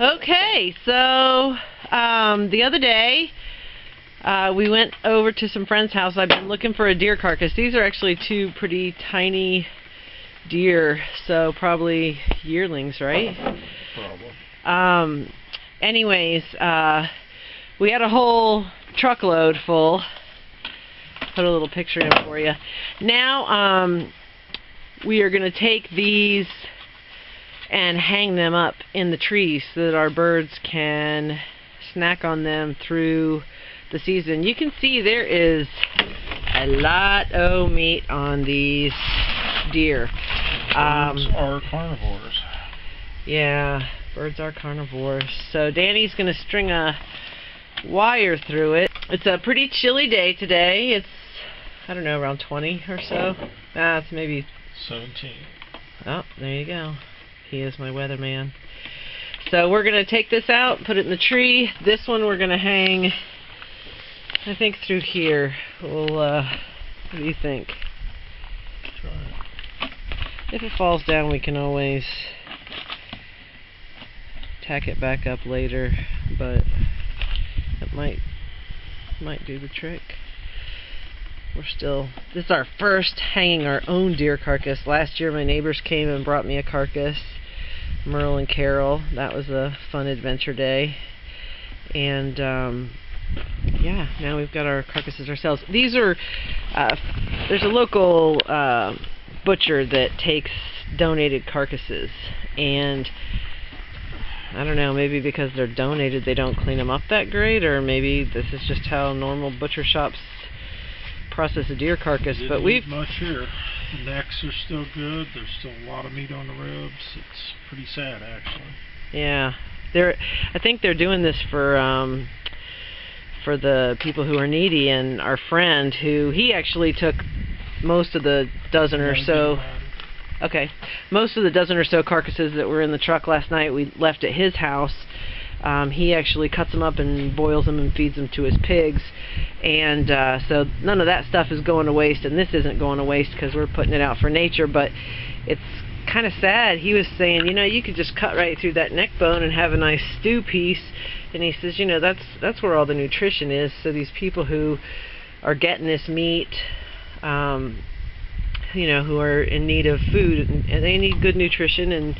Okay, so the other day we went over to some friend's house. I've been looking for a deer carcass. These are actually two pretty tiny deer, so probably yearlings, right? Probably. Anyways, we had a whole truckload full. Put a little picture in for you. Now we are going to take these and hang them up in the trees so that our birds can snack on them through the season. You can see there is a lot of meat on these deer. Birds are carnivores. Yeah, birds are carnivores. So Danny's going to string a wire through it. It's a pretty chilly day today. It's, I don't know, around 20 or so. It's maybe 17. Oh, there you go. He is my weatherman. So we're going to take this out, put it in the tree. This one we're going to hang, I think, through here. We'll, what do you think? Try it. If it falls down, we can always tack it back up later, but it might do the trick. This is our first hanging our own deer carcass. Last year my neighbors came and brought me a carcass, Merle and Carol. That was a fun adventure day. And yeah, now we've got our carcasses ourselves. These are, there's a local butcher that takes donated carcasses, and I don't know, maybe because they're donated they don't clean them up that great, or maybe this is just how normal butcher shops process a deer carcass. But we've much here. The necks are still good. There's still a lot of meat on the ribs. It's pretty sad, actually. Yeah, I think they're doing this for the people who are needy. And our friend, he actually took most of the dozen or so. Okay, most of the dozen or so carcasses that were in the truck last night we left at his house. He actually cuts them up and boils them and feeds them to his pigs, and so none of that stuff is going to waste, and this isn't going to waste because we're putting it out for nature. But it's kind of sad. He was saying, you know, you could just cut right through that neck bone and have a nice stew piece, and he says, you know, that's where all the nutrition is. So these people who are getting this meat, you know, who are in need of food, and they need good nutrition, and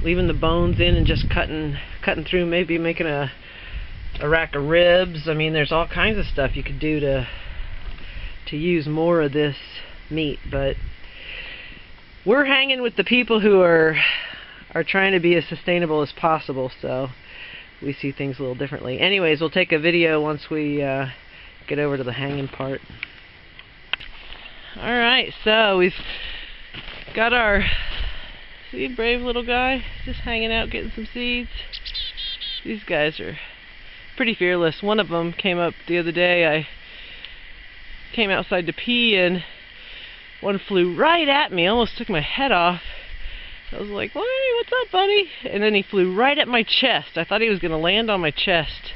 leaving the bones in and just cutting through, maybe making a rack of ribs. I mean, there's all kinds of stuff you could do to use more of this meat. But we're hanging with the people who are trying to be as sustainable as possible, so we see things a little differently. Anyways, we'll take a video once we get over to the hanging part. Alright, so we've got our brave little guy just hanging out getting some seeds. These guys are pretty fearless. One of them came up the other day. I came outside to pee and one flew right at me, almost took my head off. I was like, "Hey, what's up, buddy?" And then he flew right at my chest. I thought he was going to land on my chest.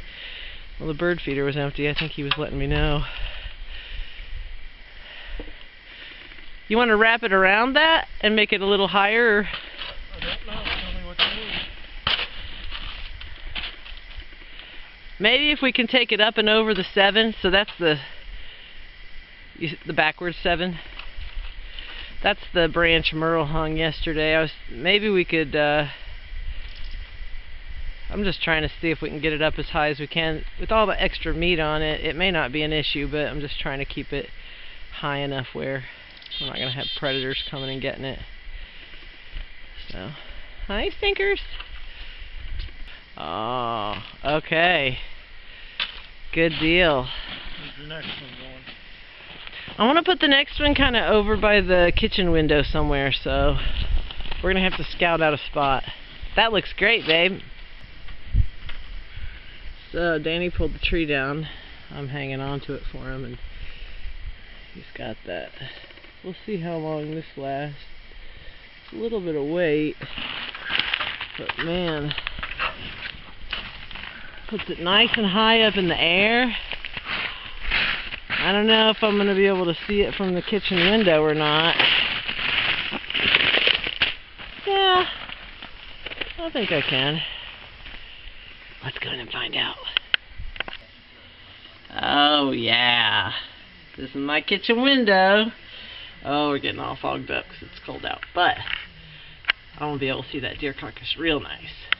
Well, the bird feeder was empty. I think he was letting me know. You want to wrap it around that and make it a little higher? I don't know. Tell me what you need. Maybe if we can take it up and over the 7, so that's the backwards 7. That's the branch Merle hung yesterday. Maybe we could. I'm just trying to see if we can get it up as high as we can. With all the extra meat on it, it may not be an issue, but I'm just trying to keep it high enough where I'm not going to have predators coming and getting it. So, hi, stinkers. Oh, okay. Good deal. Where's your next one going? I want to put the next one kind of over by the kitchen window somewhere, so we're going to have to scout out a spot. That looks great, babe. So, Danny pulled the tree down. I'm hanging on to it for him, and he's got that. We'll see how long this lasts. It's a little bit of weight, but man, puts it nice and high up in the air. I don't know if I'm going to be able to see it from the kitchen window or not. Yeah, I think I can. Let's go in and find out. Oh yeah, this is my kitchen window. Oh, we're getting all fogged up because it's cold out, but I want to be able to see that deer carcass real nice.